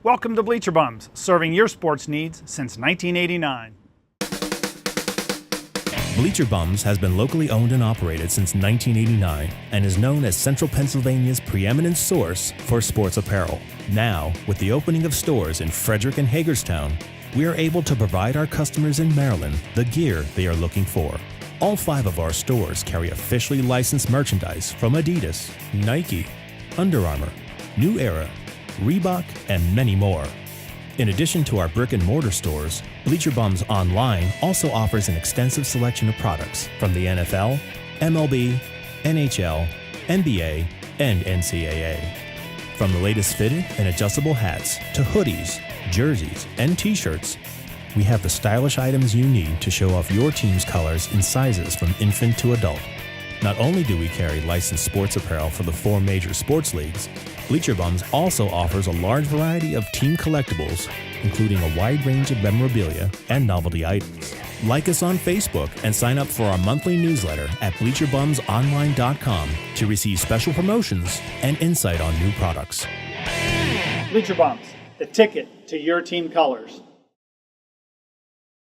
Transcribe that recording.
Welcome to Bleacher Bums, serving your sports needs since 1989. Bleacher Bums has been locally owned and operated since 1989 and is known as Central Pennsylvania's preeminent source for sports apparel. Now, with the opening of stores in Frederick and Hagerstown, we are able to provide our customers in Maryland the gear they are looking for. All 5 of our stores carry officially licensed merchandise from Adidas, Nike, Under Armour, New Era, Reebok, and many more. In addition to our brick-and-mortar stores, Bleacher Bums Online also offers an extensive selection of products from the NFL, MLB, NHL, NBA, and NCAA. From the latest fitted and adjustable hats to hoodies, jerseys, and t-shirts, we have the stylish items you need to show off your team's colors in sizes from infant to adult. Not only do we carry licensed sports apparel for the 4 major sports leagues, Bleacher Bums also offers a large variety of team collectibles, including a wide range of memorabilia and novelty items. Like us on Facebook and sign up for our monthly newsletter at bleacherbumsonline.com to receive special promotions and insight on new products. Bleacher Bums, the ticket to your team colors.